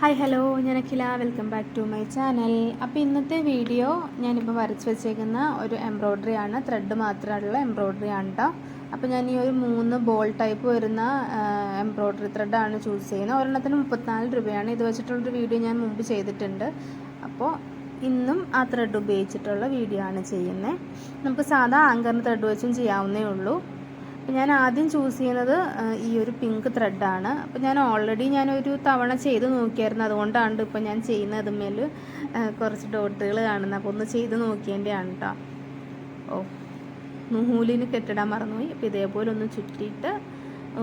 Hi hello, ഞാൻ Akhila. Welcome back to my channel. അപ്പോൾ ഇന്നത്തെ വീഡിയോ ഞാനിപ്പോൾ വരച്ച് വെച്ചേക്കുന്ന ഒരു എംബ്രോയ്ഡറി ആണ്. ത്രെഡ് മാത്രമുള്ള എംബ്രോയ്ഡറി ആണ് കേട്ടോ. അപ്പോൾ ഞാൻ ഈ ഒരു 3 ബോൾ ടൈപ്പ് വരുന്ന എംബ്രോയ്ഡറി ത്രെഡാണ് ചൂസ് ചെയ്യുന്നത്. ഒരെണ്ണത്തിന് 34 രൂപയാണ്. ഇത് വെച്ചിട്ടുള്ളൊരു വീഡിയോ ഞാൻ മുമ്പ് ചെയ്തിട്ടുണ്ട്. അപ്പോൾ ഇന്നും ആ ത്രെഡ് ഉപയോഗിച്ചിട്ടുള്ള വീഡിയോ ആണ് ചെയ്യുന്നത്. നമുക്ക് സാധാ ആങ്കറിന് ത്രെഡ് വെച്ചും ചെയ്യാവുന്നേ ഉള്ളൂ. അപ്പോൾ ഞാൻ ആദ്യം ചൂസ് ചെയ്യുന്നത് ഈ ഒരു പിങ്ക് ത്രെഡാണ്. അപ്പോൾ ഞാൻ ഓൾറെഡി ഞാനൊരു തവണ ചെയ്ത് നോക്കിയായിരുന്നു, അതുകൊണ്ടാണ് ഇപ്പോൾ ഞാൻ ചെയ്യുന്നത്. മേൽ കുറച്ച് ഡോട്ടുകൾ കാണുന്നത്. അപ്പോൾ ഒന്ന് ചെയ്ത് നോക്കിയതിൻ്റെയാണ് കേട്ടോ. നൂലിന് കെട്ടിടാൻ മറന്നുപോയി. അപ്പോൾ ഇതേപോലെ ഒന്ന് ചുറ്റിയിട്ട്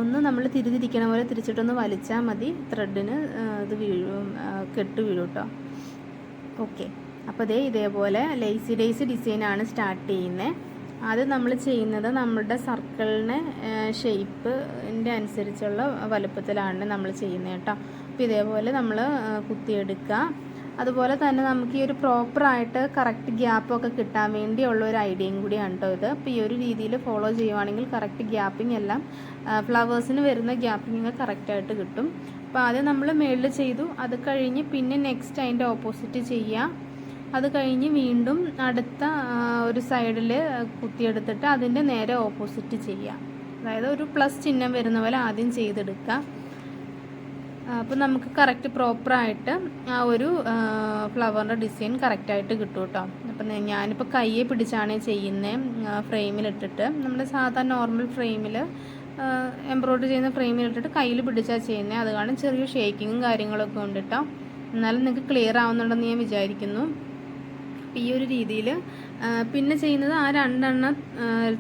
ഒന്ന് നമ്മൾ തിരിച്ചിരിക്കണ പോലെ തിരിച്ചിട്ടൊന്ന് വലിച്ചാൽ മതി. ത്രെഡിന് ഇത് വീഴും, കെട്ട് വീഴും കേട്ടോ. ഓക്കെ, അപ്പോൾ ഇതേപോലെ ലേസി ഡിസൈനാണ് സ്റ്റാർട്ട് ചെയ്യുന്നത്. ആദ്യം നമ്മൾ ചെയ്യുന്നത് നമ്മുടെ സർക്കിളിന് ഷേപ്പിൻ്റെ അനുസരിച്ചുള്ള വലുപ്പത്തിലാണ് നമ്മൾ ചെയ്യുന്നത് കേട്ടോ. അപ്പോൾ ഇതേപോലെ നമ്മൾ കുത്തിയെടുക്കുക. അതുപോലെ തന്നെ നമുക്ക് ഈ ഒരു പ്രോപ്പറായിട്ട് കറക്റ്റ് ഗ്യാപ്പൊക്കെ കിട്ടാൻ വേണ്ടിയുള്ള ഒരു ഐഡിയയും കൂടിയാണ് കേട്ടോ ഇത്. അപ്പോൾ ഈ ഒരു രീതിയിൽ ഫോളോ ചെയ്യുവാണെങ്കിൽ കറക്റ്റ് ഗ്യാപ്പിംഗ് എല്ലാം ഫ്ലവേഴ്സിന് വരുന്ന ഗ്യാപ്പിംഗ് കറക്റ്റായിട്ട് കിട്ടും. അപ്പോൾ ആദ്യം നമ്മൾ മേളിൽ ചെയ്തു, അത് കഴിഞ്ഞ് പിന്നെ നെക്സ്റ്റ് അതിൻ്റെ ഓപ്പോസിറ്റ് ചെയ്യുക. അത് കഴിഞ്ഞ് വീണ്ടും അടുത്ത ഒരു സൈഡിൽ കുത്തിയെടുത്തിട്ട് അതിൻ്റെ നേരെ ഓപ്പോസിറ്റ് ചെയ്യുക. അതായത് ഒരു പ്ലസ് ചിഹ്നം വരുന്ന പോലെ ആദ്യം ചെയ്തെടുക്കുക. അപ്പോൾ നമുക്ക് കറക്റ്റ് പ്രോപ്പറായിട്ട് ആ ഒരു ഫ്ലവറിൻ്റെ ഡിസൈൻ കറക്റ്റായിട്ട് കിട്ടും കേട്ടോ. അപ്പം ഞാനിപ്പോൾ കയ്യെ പിടിച്ചാണ് ചെയ്യുന്നത്, ഫ്രെയിമിലിട്ടിട്ട്. നമ്മുടെ സാധാരണ നോർമൽ ഫ്രെയിമിൽ എംബ്രോയ്ഡറി ചെയ്യുന്ന ഫ്രെയിമിലിട്ടിട്ട് കയ്യിൽ പിടിച്ചാൽ ചെയ്യുന്നത്. അത് കാരണം ചെറിയ ഷേക്കിങ്ങും കാര്യങ്ങളൊക്കെ ഉണ്ട് കേട്ടോ. എന്നാലും നിങ്ങൾക്ക് ക്ലിയർ ആവുന്നുണ്ടെന്ന് ഞാൻ വിചാരിക്കുന്നു. ഈ ഒരു രീതിയിൽ പിന്നെ ചെയ്യുന്നത് ആ 2 എണ്ണം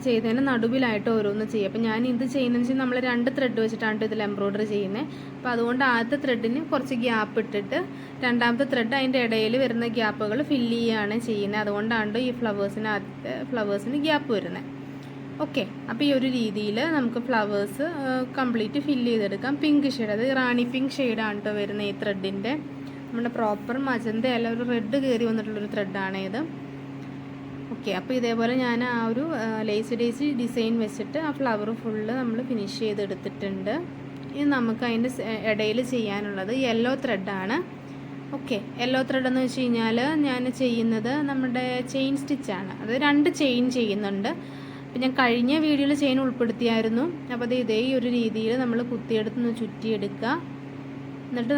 ചെയ്തതിന് നടുവിലായിട്ട് ഓരോന്ന് ചെയ്യുക. അപ്പോൾ ഞാൻ ഇത് ചെയ്യുന്നതെന്ന് വെച്ചാൽ നമ്മൾ 2 ത്രെഡ് വെച്ചിട്ടാണ് ഇതിൽ എംബ്രോയ്ഡറി ചെയ്യുന്നത്. അപ്പോൾ അതുകൊണ്ട് ആദ്യത്തെ ത്രെഡിന് കുറച്ച് ഗ്യാപ്പ് ഇട്ടിട്ട് രണ്ടാമത്തെ ത്രെഡ് അതിൻ്റെ ഇടയിൽ വരുന്ന ഗ്യാപ്പുകൾ ഫില്ല് ചെയ്യുകയാണ് ചെയ്യുന്നത്. അതുകൊണ്ടാണ് ഈ ഫ്ലവേഴ്സിന് ഗ്യാപ്പ് വരുന്നത്. ഓക്കെ, അപ്പോൾ ഈ ഒരു രീതിയിൽ നമുക്ക് ഫ്ലവേഴ്സ് കംപ്ലീറ്റ് ഫില്ല് ചെയ്തെടുക്കാം. പിങ്ക് ഷെയ്ഡ്, അത് റാണി പിങ്ക് ഷെയ്ഡാണ് കേട്ടോ വരുന്നത് ഈ ത്രെഡിൻ്റെ. നമ്മുടെ പ്രോപ്പർ മജന്ത അല്ല, ഒരു റെഡ് കയറി വന്നിട്ടുള്ളൊരു ത്രെഡാണ് ഇത്. ഓക്കെ, അപ്പോൾ ഇതേപോലെ ഞാൻ ആ ഒരു ലേസി ഡിസൈൻ വെച്ചിട്ട് ആ ഫ്ലവർ ഫുള്ള് നമ്മൾ ഫിനിഷ് ചെയ്തെടുത്തിട്ടുണ്ട്. ഇത് നമുക്ക് അതിൻ്റെ ഇടയിൽ ചെയ്യാനുള്ളത് യെല്ലോ ത്രെഡാണ്. ഓക്കെ, യെല്ലോ ത്രെഡ് എന്ന് വെച്ച് കഴിഞ്ഞാൽ ഞാൻ ചെയ്യുന്നത് നമ്മുടെ ചെയിൻ സ്റ്റിച്ചാണ്. അത് 2 ചെയിൻ ചെയ്യുന്നുണ്ട്. അപ്പോൾ ഞാൻ കഴിഞ്ഞ വീഡിയോയിൽ ചെയിൻ ഉൾപ്പെടുത്തിയായിരുന്നു. അപ്പോൾ ഇതേ ഒരു രീതിയിൽ നമ്മൾ കുത്തിയെടുത്ത് ചുറ്റിയെടുക്കുക. എന്നിട്ട്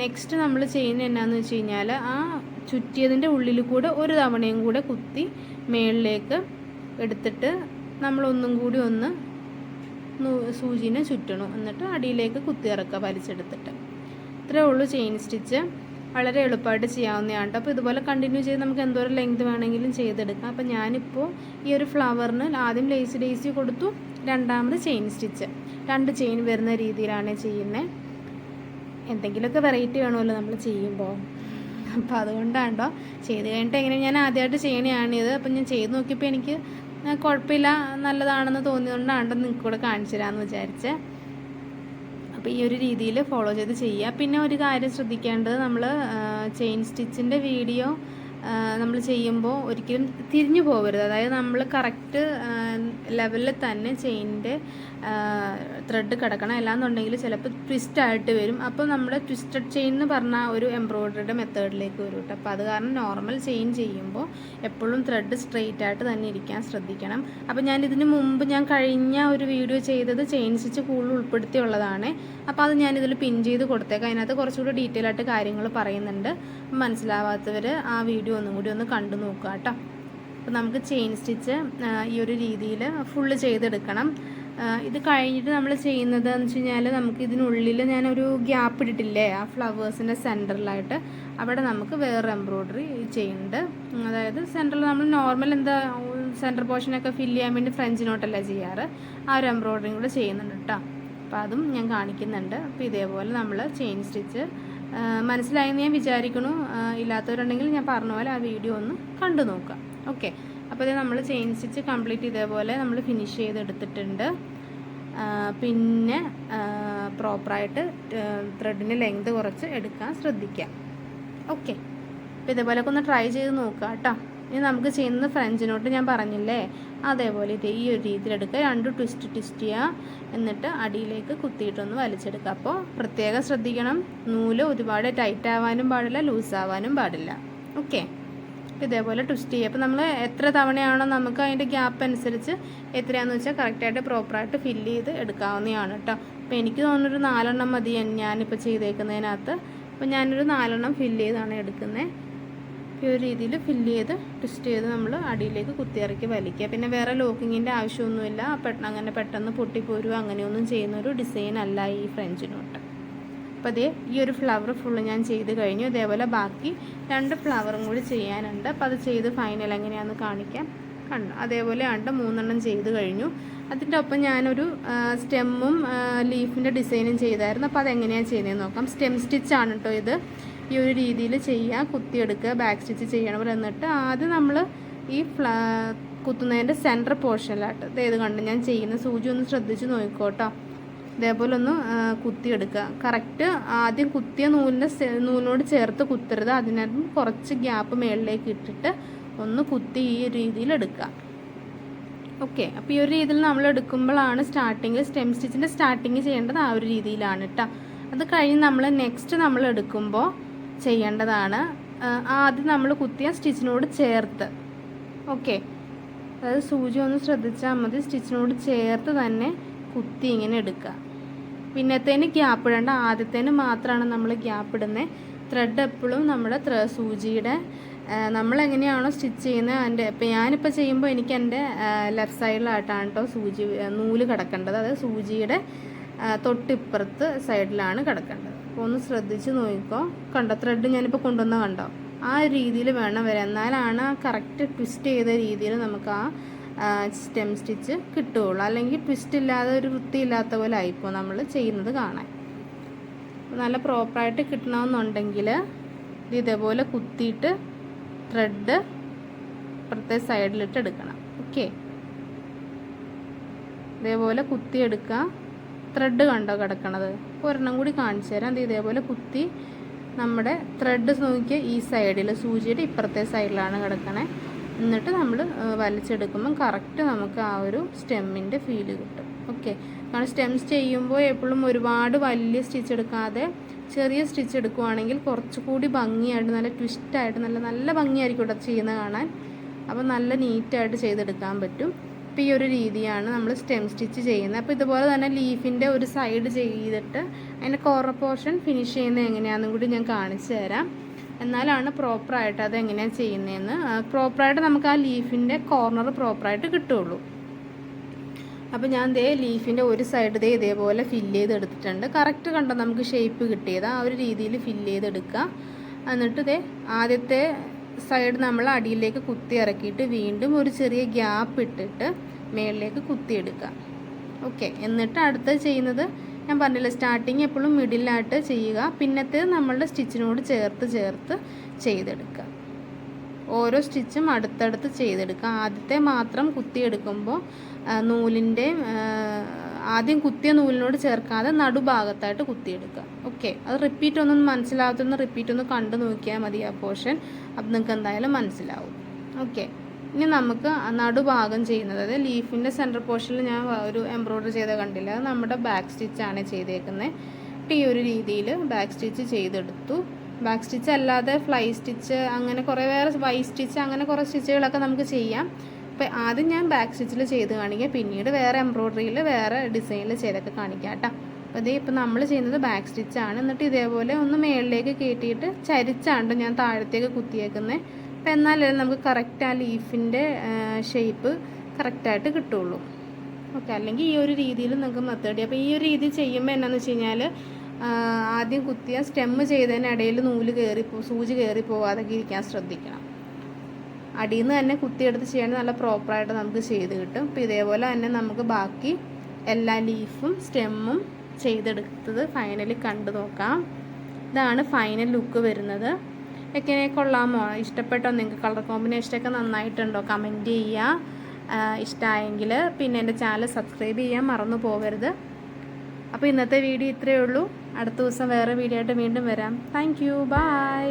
നെക്സ്റ്റ് നമ്മൾ ചെയ്യുന്നത് എന്നാന്ന് വെച്ച് കഴിഞ്ഞാൽ ആ ചുറ്റിയതിൻ്റെ ഉള്ളിൽ കൂടെ ഒരു തവണയും കൂടെ കുത്തി മേളിലേക്ക് എടുത്തിട്ട് നമ്മളൊന്നും കൂടി ഒന്ന് സൂചിനെ ചുറ്റണം. എന്നിട്ട് അടിയിലേക്ക് കുത്തി ഇറക്കുക വലിച്ചെടുത്തിട്ട്. ഇത്രയേ ഉള്ളൂ ചെയിൻ സ്റ്റിച്ച്. വളരെ എളുപ്പമായിട്ട് ചെയ്യാവുന്നതാണ്. അപ്പോൾ ഇതുപോലെ കണ്ടിന്യൂ ചെയ്ത് നമുക്ക് എന്തോരം ലെങ്ത് വേണമെങ്കിലും ചെയ്തെടുക്കാം. അപ്പോൾ ഞാനിപ്പോൾ ഈ ഒരു ഫ്ലവറിന് ആദ്യം ലേസി കൊടുത്തു, രണ്ടാമത് ചെയിൻ സ്റ്റിച്ച്, 2 ചെയിൻ വരുന്ന രീതിയിലാണ് ചെയ്യുന്നത്. എന്തെങ്കിലുമൊക്കെ വെറൈറ്റി വേണമല്ലോ നമ്മൾ ചെയ്യുമ്പോൾ. അപ്പോൾ അതുകൊണ്ടാണോ ചെയ്ത് കഴിഞ്ഞിട്ട് എങ്ങനെ ഞാൻ ആദ്യമായിട്ട് ചെയ്യണതാണിത്. അപ്പം ഞാൻ ചെയ്ത് നോക്കിയപ്പോൾ എനിക്ക് കുഴപ്പമില്ല, നല്ലതാണെന്ന് തോന്നിയതുകൊണ്ടാണ് നിങ്ങൾക്ക് കൂടെ കാണിച്ചു തരാമെന്ന് വിചാരിച്ചേ. അപ്പോൾ ഈ ഒരു രീതിയിൽ ഫോളോ ചെയ്ത് ചെയ്യുക. പിന്നെ ഒരു കാര്യം ശ്രദ്ധിക്കേണ്ടത്, നമ്മൾ ചെയിൻ സ്റ്റിച്ചിൻ്റെ വീഡിയോ നമ്മൾ ചെയ്യുമ്പോൾ ഒരിക്കലും തിരിഞ്ഞു പോകരുത്. അതായത് നമ്മൾ കറക്റ്റ് ലെവലിൽ തന്നെ ചെയിനിൻ്റെ ത്രെഡ് കിടക്കണം. അല്ലാന്നുണ്ടെങ്കിൽ ചിലപ്പോൾ ട്വിസ്റ്റായിട്ട് വരും. അപ്പോൾ നമ്മുടെ ട്വിസ്റ്റഡ് ചെയിൻ എന്ന് പറഞ്ഞാൽ ഒരു എംബ്രോയ്ഡറിയുടെ മെത്തേഡിലേക്ക് വരും കേട്ടോ. അപ്പോൾ അത് കാരണം നോർമൽ ചെയിൻ ചെയ്യുമ്പോൾ എപ്പോഴും ത്രെഡ് സ്ട്രെയിറ്റ് ആയിട്ട് തന്നെ ഇരിക്കാൻ ശ്രദ്ധിക്കണം. അപ്പോൾ ഞാൻ ഇതിന് മുമ്പ് ഞാൻ കഴിഞ്ഞ ഒരു വീഡിയോ ചെയ്തത് ചെയിൻ സ്റ്റിച്ച് കൂടുതൽ ഉൾപ്പെടുത്തിയുള്ളതാണ്. അപ്പോൾ അത് ഞാനിതിൽ പിൻ ചെയ്ത് കൊടുത്തേക്കാം. അതിനകത്ത് കുറച്ചുകൂടി ഡീറ്റെയിൽ ആയിട്ട് കാര്യങ്ങൾ പറയുന്നുണ്ട്. മനസ്സിലാവാത്തവർ ആ വീഡിയോ ഒന്നും കൂടി ഒന്ന് കണ്ടു നോക്കുക കേട്ടോ. അപ്പോൾ നമുക്ക് ചെയിൻ സ്റ്റിച്ച് ഈ ഒരു രീതിയിൽ ഫുള്ള് ചെയ്തെടുക്കണം. ഇത് കഴിഞ്ഞിട്ട് നമ്മൾ ചെയ്യുന്നത് എന്ന് വെച്ച് കഴിഞ്ഞാൽ നമുക്ക് ഇതിനുള്ളിൽ ഞാനൊരു ഗ്യാപ്പ് ഇട്ടിട്ടില്ലേ ആ ഫ്ലവേഴ്സിൻ്റെ സെൻറ്ററിലായിട്ട്, അവിടെ നമുക്ക് വേറെ എംബ്രോയ്ഡറി ചെയ്യുന്നുണ്ട്. അതായത് സെൻറ്ററിൽ നമ്മൾ നോർമൽ സെൻറ്റർ പോർഷനൊക്കെ ഫില്ല് ചെയ്യാൻ വേണ്ടി ഫ്രഞ്ച് നോട്ടല്ല ചെയ്യാറ്, ആ ഒരു എംബ്രോയ്ഡറിയും കൂടെ ചെയ്യുന്നുണ്ട് കേട്ടോ. അപ്പോൾ അതും ഞാൻ കാണിക്കുന്നുണ്ട്. അപ്പോൾ ഇതേപോലെ നമ്മൾ ചെയിൻ സ്റ്റിച്ച് മനസ്സിലായെന്ന് ഞാൻ വിചാരിക്കുന്നു. ഇല്ലാത്തവരുണ്ടെങ്കിൽ ഞാൻ പറഞ്ഞ പോലെ ആ വീഡിയോ ഒന്ന് കണ്ടു നോക്കാം. ഓക്കെ, അപ്പോൾ ഇത് നമ്മൾ ചെയിൻ സ്റ്റിച്ച് കംപ്ലീറ്റ് ഇതേപോലെ നമ്മൾ ഫിനിഷ് ചെയ്തെടുത്തിട്ടുണ്ട്. പിന്നെ പ്രോപ്പറായിട്ട് ത്രെഡിൻ്റെ ലെങ്ത് കുറച്ച് എടുക്കാൻ ശ്രദ്ധിക്കാം. ഓക്കെ, അപ്പോൾ ഇതേപോലെയൊക്കെ ഒന്ന് ട്രൈ ചെയ്ത് നോക്കുക കേട്ടോ. ഇനി നമുക്ക് ചെയ്യുന്നത് ഫ്രഞ്ച് നോട്ട് ഞാൻ പറഞ്ഞില്ലേ, അതേപോലെ ഇത് ഈ ഒരു രീതിയിലെടുക്കുക. 2 ട്വിസ്റ്റ് ചെയ്യുക, എന്നിട്ട് അടിയിലേക്ക് കുത്തിയിട്ടൊന്ന് വലിച്ചെടുക്കുക. അപ്പോൾ പ്രത്യേകം ശ്രദ്ധിക്കണം, നൂല് ഒരുപാട് ടൈറ്റ് ആവാനും പാടില്ല, ലൂസ് ആവാനും പാടില്ല. ഓക്കെ, ഇതേപോലെ ട്വിസ്റ്റ് ചെയ്യുക. അപ്പോൾ നമ്മൾ എത്ര തവണയാണോ നമുക്ക് അതിൻ്റെ ഗ്യാപ്പ് അനുസരിച്ച് എത്രയാണെന്ന് വെച്ചാൽ കറക്റ്റായിട്ട് പ്രോപ്പറായിട്ട് ഫില്ല് ചെയ്ത് എടുക്കാവുന്നതാണ് കേട്ടോ. അപ്പോൾ എനിക്ക് തോന്നുന്നൊരു 4 എണ്ണം മതി ഞാനിപ്പോൾ ചെയ്തേക്കുന്നതിനകത്ത്. അപ്പോൾ ഞാനൊരു 4 എണ്ണം ഫില്ല് ചെയ്താണ് എടുക്കുന്നത്. ഈ ഒരു രീതിയിൽ ഫില്ല് ചെയ്ത് ട്വിസ്റ്റ് ചെയ്ത് നമ്മൾ അടിയിലേക്ക് കുത്തിയിറക്കി വലിക്കുക. പിന്നെ വേറെ ലോക്കിങ്ങിൻ്റെ ആവശ്യമൊന്നുമില്ല. അങ്ങനെ പെട്ടെന്ന് പൊട്ടിപ്പോരുക അങ്ങനെയൊന്നും ചെയ്യുന്നൊരു ഡിസൈൻ അല്ല ഈ ഫ്രഞ്ച് നോട്ട്. അപ്പോൾ അതേ ഈ ഒരു ഫ്ലവർ ഫുള്ള് ഞാൻ ചെയ്ത് കഴിഞ്ഞു. ഇതേപോലെ ബാക്കി 2 ഫ്ലവറും കൂടി ചെയ്യാനുണ്ട്. അപ്പോൾ അത് ചെയ്ത് ഫൈനൽ എങ്ങനെയാണെന്ന് കാണിക്കാം. കണ്ടു, അതേപോലെ 3 എണ്ണം ചെയ്ത് കഴിഞ്ഞു. അതിൻ്റെ ഒപ്പം ഞാനൊരു സ്റ്റെമ്മും ലീഫിൻ്റെ ഡിസൈനും ചെയ്തായിരുന്നു. അപ്പോൾ അതെങ്ങനെയാണ് ചെയ്യുന്നതെന്ന് നോക്കാം. സ്റ്റെം സ്റ്റിച്ചാണ് കേട്ടോ ഇത്. ഈ ഒരു രീതിയിൽ ചെയ്യുക, കുത്തിയെടുക്കുക, ബാക്ക് സ്റ്റിച്ച് ചെയ്യണം. എന്നിട്ട് ആദ്യം നമ്മൾ ഈ കുത്തുന്നതിൻ്റെ സെൻറ്റർ പോർഷനിലായിട്ട് ഇതേത് കണ്ട് ഞാൻ ചെയ്യുന്ന സൂചി ഒന്ന് ശ്രദ്ധിച്ച് നോക്കിക്കോട്ടോ. ഇതേപോലെ ഒന്ന് കുത്തിയെടുക്കുക. കറക്റ്റ് ആദ്യം കുത്തിയ നൂലിനോട് ചേർത്ത് കുത്തരുത്, അതിനകത്ത് കുറച്ച് ഗ്യാപ്പ് മുകളിലേക്ക് ഇട്ടിട്ട് ഒന്ന് കുത്തി ഈ രീതിയിൽ എടുക്കുക. ഓക്കെ, അപ്പോൾ ഈ ഒരു രീതിയിൽ നമ്മൾ എടുക്കുമ്പോഴാണ് സ്റ്റെം സ്റ്റിച്ചിൻ്റെ സ്റ്റാർട്ടിങ് ചെയ്യേണ്ടത് ആ ഒരു രീതിയിലാണ് കേട്ടോ. അത് കഴിഞ്ഞ് നമ്മൾ നെക്സ്റ്റ് നമ്മൾ എടുക്കുമ്പോൾ ചെയ്യേണ്ടതാണ് ആദ്യം നമ്മൾ കുത്തിയ സ്റ്റിച്ചിനോട് ചേർത്ത്. ഓക്കെ, അതായത് സൂചി ഒന്ന് ശ്രദ്ധിച്ചാൽ മതി, സ്റ്റിച്ചിനോട് ചേർത്ത് തന്നെ കുത്തി ഇങ്ങനെ എടുക്കുക. പിന്നത്തേന് ഗ്യാപ്പ് ഇടേണ്ട, ആദ്യത്തേന് മാത്രമാണ് നമ്മൾ ഗ്യാപ്പ് ഇടുന്നത്. ത്രെഡ് എപ്പോഴും നമ്മുടെ സൂചിയുടെ നമ്മളെങ്ങനെയാണോ സ്റ്റിച്ച് ചെയ്യുന്നത് അതിൻ്റെ ഇപ്പം ഞാനിപ്പോൾ ചെയ്യുമ്പോൾ എനിക്ക് എൻ്റെ ലെഫ്റ്റ് സൈഡിലായിട്ടാണ് കേട്ടോ നൂല് കിടക്കേണ്ടത്. അതായത് സൂചിയുടെ തൊട്ടിപ്പുറത്ത് സൈഡിലാണ് കിടക്കേണ്ടത്. അപ്പോൾ ഒന്ന് ശ്രദ്ധിച്ച് നോക്കിക്കോ. കണ്ടോ, ത്രെഡ് ഞാനിപ്പോൾ കൊണ്ടുവന്ന കണ്ടോ, ആ രീതിയിൽ വേണം വരാൻ. എന്നാലാണ് കറക്റ്റ് ട്വിസ്റ്റ് ചെയ്ത രീതിയിൽ നമുക്ക് ആ സ്റ്റെം സ്റ്റിച്ച് കിട്ടുകയുള്ളൂ. അല്ലെങ്കിൽ ട്വിസ്റ്റ് ഇല്ലാതെ ഒരു വൃത്തിയില്ലാത്ത പോലെ ആയിപ്പോൾ നമ്മൾ ചെയ്യുന്നത് കാണാൻ. നല്ല പ്രോപ്പറായിട്ട് കിട്ടണമെന്നുണ്ടെങ്കിൽ ഇതേപോലെ കുത്തിയിട്ട് ത്രെഡ് പ്രത്യേക സൈഡിലിട്ട് എടുക്കണം. ഓക്കെ, ഇതേപോലെ കുത്തിയെടുക്കുക. ത്രെഡ് കണ്ടോ കിടക്കണത്? ഒരെണ്ണം കൂടി കാണിച്ചു തരാം. ഇതേപോലെ കുത്തി നമ്മുടെ ത്രെഡ് നോക്കിയ ഈ സൈഡിൽ സൂചിയുടെ ഇപ്പുറത്തെ സൈഡിലാണ് കിടക്കണേ. എന്നിട്ട് നമ്മൾ വലിച്ചെടുക്കുമ്പം കറക്റ്റ് നമുക്ക് ആ ഒരു സ്റ്റെമ്മിൻ്റെ ഫീല് കിട്ടും. ഓക്കെ, കാരണം സ്റ്റെംസ് ചെയ്യുമ്പോൾ എപ്പോഴും ഒരുപാട് വലിയ സ്റ്റിച്ച് എടുക്കാതെ ചെറിയ സ്റ്റിച്ച് എടുക്കുവാണെങ്കിൽ കുറച്ചുകൂടി ഭംഗിയായിട്ട് നല്ല ട്വിസ്റ്റായിട്ട് നല്ല ഭംഗിയായിരിക്കും ഇവിടെ ചെയ്യുന്നത് കാണാൻ. അപ്പോൾ നല്ല നീറ്റായിട്ട് ചെയ്തെടുക്കാൻ പറ്റും. അപ്പോൾ ഈ ഒരു രീതിയാണ് നമ്മൾ സ്റ്റെം സ്റ്റിച്ച് ചെയ്യുന്നത്. അപ്പോൾ ഇതുപോലെ തന്നെ ലീഫിൻ്റെ ഒരു സൈഡ് ചെയ്തിട്ട് അതിൻ്റെ കോർണർ പോർഷൻ ഫിനിഷ് ചെയ്യുന്നത് എങ്ങനെയാണെന്നും കൂടി ഞാൻ കാണിച്ചു തരാം. എന്നാലാണ് പ്രോപ്പറായിട്ട് അത് എങ്ങനെയാണ് ചെയ്യുന്നതെന്ന് പ്രോപ്പറായിട്ട് നമുക്ക് ആ ലീഫിൻ്റെ കോർണർ പ്രോപ്പറായിട്ട് കിട്ടുകയുള്ളൂ. അപ്പോൾ ഞാൻ ലീഫിൻ്റെ ഒരു സൈഡ് ഇതേപോലെ ഫില്ല് ചെയ്തെടുത്തിട്ടുണ്ട്. കറക്റ്റ് കണ്ടോ നമുക്ക് ഷേപ്പ് കിട്ടിയത് ആ ഒരു രീതിയിൽ ഫില്ല് ചെയ്തെടുക്കുക. എന്നിട്ട് ആദ്യത്തെ സൈഡ് നമ്മൾ അടിയിലേക്ക് കുത്തി ഇറക്കിയിട്ട് വീണ്ടും ഒരു ചെറിയ ഗ്യാപ്പ് ഇട്ടിട്ട് മേളിലേക്ക് കുത്തിയെടുക്കുക. ഓക്കെ, എന്നിട്ട് അടുത്ത് ചെയ്യുന്നത് ഞാൻ പറഞ്ഞില്ല, സ്റ്റാർട്ടിങ് എപ്പോഴും മിഡിലായിട്ട് ചെയ്യുക. പിന്നത്തെ നമ്മളുടെ സ്റ്റിച്ചിനോട് ചേർത്ത് ചെയ്തെടുക്കുക. ഓരോ സ്റ്റിച്ചും അടുത്തടുത്ത് ചെയ്തെടുക്കുക. ആദ്യത്തെ മാത്രം കുത്തിയെടുക്കുമ്പോൾ നൂലിൻ്റെ ആദ്യം കുത്തിയ നൂലിനോട് ചേർക്കാതെ നടുഭാഗത്തായിട്ട് കുത്തിയെടുക്കുക. ഓക്കെ, അത് റിപ്പീറ്റ് ഒന്നും മനസ്സിലാകത്തൊന്ന് റിപ്പീറ്റ് ഒന്ന് കണ്ടു നോക്കിയാൽ മതി ആ പോർഷൻ. അപ്പം നിങ്ങൾക്ക് എന്തായാലും മനസ്സിലാവും. ഓക്കെ, ഇനി നമുക്ക് നടുഭാഗം ചെയ്യുന്നത്, അതായത് ലീഫിൻ്റെ സെൻറ്റർ പോർഷനിൽ ഞാൻ ഒരു എംബ്രോയ്ഡറി ചെയ്ത കണ്ടില്ല, അത് നമ്മുടെ ബാക്ക് സ്റ്റിച്ചാണ് ചെയ്തേക്കുന്നത്. ഈ ഒരു രീതിയിൽ ബാക്ക് സ്റ്റിച്ച് ചെയ്തെടുത്തു. ബാക്ക് സ്റ്റിച്ച് അല്ലാതെ ഫ്ലൈ സ്റ്റിച്ച് അങ്ങനെ കുറേ വേറെ വൈ സ്റ്റിച്ച് അങ്ങനെ കുറേ സ്റ്റിച്ചുകളൊക്കെ നമുക്ക് ചെയ്യാം. അപ്പോൾ ആദ്യം ഞാൻ ബാക്ക് സ്റ്റിച്ചിൽ ചെയ്ത് കാണിക്കാം, പിന്നീട് വേറെ എംബ്രോയ്ഡറിയിൽ വേറെ ഡിസൈനിൽ ചെയ്തൊക്കെ കാണിക്കാം കേട്ടോ. അപ്പോൾ ഇപ്പം നമ്മൾ ചെയ്യുന്നത് ബാക്ക് സ്റ്റിച്ചാണ്. എന്നിട്ട് ഇതേപോലെ ഒന്ന് മുകളിലേക്ക് കയറ്റിയിട്ട് ചരിച്ചാണ്ട് ഞാൻ താഴത്തേക്ക് കുത്തിയേക്കുന്നത്. അപ്പോൾ എന്നാലേ നമുക്ക് കറക്റ്റ് ആ ലീഫിൻ്റെ ഷേപ്പ് കറക്റ്റായിട്ട് കിട്ടുള്ളൂ. ഓക്കെ, അല്ലെങ്കിൽ ഈ ഒരു രീതിയിൽ നിങ്ങൾക്ക് മെത്തേഡ്. അപ്പോൾ ഈ ഒരു രീതി ചെയ്യുമ്പോൾ എന്നാന്ന് വെച്ച് കഴിഞ്ഞാൽ ആദ്യം കുത്തിയ സ്റ്റെമ്മ് ചെയ്തതിനിടയിൽ സൂചി കയറി പോകാതെ ഇരിക്കാൻ ശ്രദ്ധിക്കണം. അടിയിൽ നിന്ന് തന്നെ കുത്തിയെടുത്ത് ചെയ്യണമെങ്കിൽ നല്ല പ്രോപ്പറായിട്ട് നമുക്ക് ചെയ്ത് കിട്ടും. അപ്പോൾ ഇതേപോലെ തന്നെ നമുക്ക് ബാക്കി എല്ലാ ലീഫും സ്റ്റെമ്മും ചെയ്തെടുത്തത് ഫൈനലി കണ്ടു നോക്കാം. ഇതാണ് ഫൈനൽ ലുക്ക് വരുന്നത്. എങ്ങനെ കൊള്ളാമോ? ഇഷ്ടപ്പെട്ടോ? നിങ്ങൾക്ക് കളർ കോമ്പിനേഷനൊക്കെ നന്നായിട്ടുണ്ടോ? കമൻറ്റ് ചെയ്യുക. ഇഷ്ടമായെങ്കിൽ പിന്നെ എൻ്റെ ചാനൽ സബ്സ്ക്രൈബ് ചെയ്യാൻ മറന്നു പോകരുത്. അപ്പോൾ ഇന്നത്തെ വീഡിയോ ഇത്രയേ ഉള്ളൂ. അടുത്ത ദിവസം വേറെ വീഡിയോ ആയിട്ട് വീണ്ടും വരാം. Thank you, by.